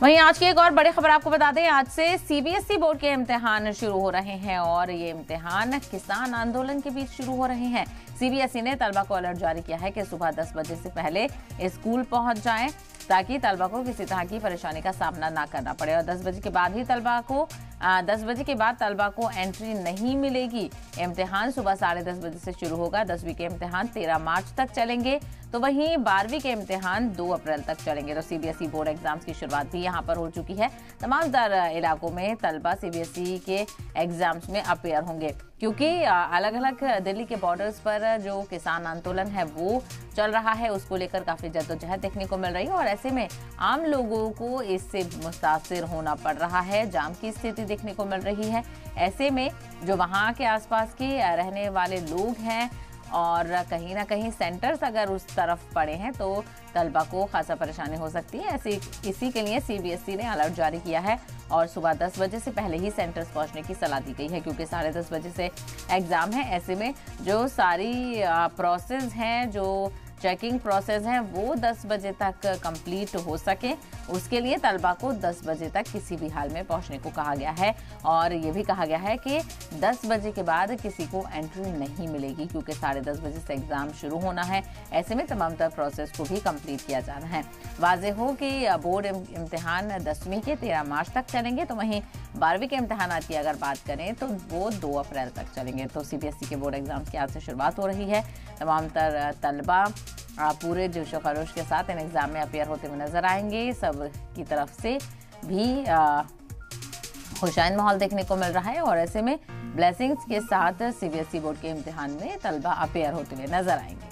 वहीं आज की एक और बड़ी खबर आपको बता दें, आज से सीबीएसई बोर्ड के इम्तिहान शुरू हो रहे हैं और ये इम्तिहान किसान आंदोलन के बीच शुरू हो रहे हैं। सीबीएसई ने तलबा को अलर्ट जारी किया है कि सुबह 10 बजे से पहले स्कूल पहुंच जाएं ताकि तलबा को किसी तरह की परेशानी का सामना ना करना पड़े और 10 बजे के बाद ही तलबा को एंट्री नहीं मिलेगी। इम्तिहान सुबह 10:30 बजे से शुरू होगा। 10वीं के इम्तिहान 13 मार्च तक चलेंगे तो वहीं 12वीं के इम्तिहान 2 अप्रैल तक चलेंगे। तो सीबीएसई बोर्ड एग्जाम्स की शुरुआत भी यहाँ पर हो चुकी है। तमाम इलाकों में तलबा सीबीएसई के एग्जाम्स में अपेयर होंगे क्योंकि अलग अलग दिल्ली के बॉर्डर्स पर जो किसान आंदोलन है वो चल रहा है, उसको लेकर काफी जद्दोजहद देखने को मिल रही है और ऐसे में आम लोगों को इससे मुतासिर होना पड़ रहा है। जाम की स्थिति देखने को मिल रही है। ऐसे में जो वहाँ के आसपास के रहने वाले लोग हैं और कहीं ना कहीं सेंटर्स अगर उस तरफ पड़े हैं तो तलबा को खासा परेशानी हो सकती है। इसी के लिए सीबीएसई ने अलर्ट जारी किया है और सुबह 10 बजे से पहले ही सेंटर्स पहुंचने की सलाह दी गई है क्योंकि 10:30 बजे से एग्जाम है। ऐसे में जो सारी प्रोसेस हैं, जो चेकिंग प्रोसेस है वो 10 बजे तक कंप्लीट हो सके, उसके लिए तलबा को 10 बजे तक किसी भी हाल में पहुंचने को कहा गया है और ये भी कहा गया है कि 10 बजे के बाद किसी को एंट्री नहीं मिलेगी क्योंकि 10:30 बजे से एग्जाम शुरू होना है। ऐसे में तमाम तर प्रोसेस को भी कंप्लीट किया जाना है। वाज़ेह हो कि बोर्ड इम्तिहान 10वीं के 13 मार्च तक चलेंगे तो वहीं 12वीं के इम्तिहानात की अगर बात करें तो वो 2 अप्रैल तक चलेंगे। तो सीबीएसई के बोर्ड एग्जाम्स की आज से शुरुआत हो रही है। तमाम तर तलबा पूरे जोशो खरोश के साथ इन एग्जाम में अपियर होते हुए नजर आएंगे। सब की तरफ से भी खुशाइन माहौल देखने को मिल रहा है और ऐसे में ब्लेसिंग्स के साथ सीबीएसई बोर्ड के इम्तिहान में तलबा अपियर होते हुए नजर आएंगे।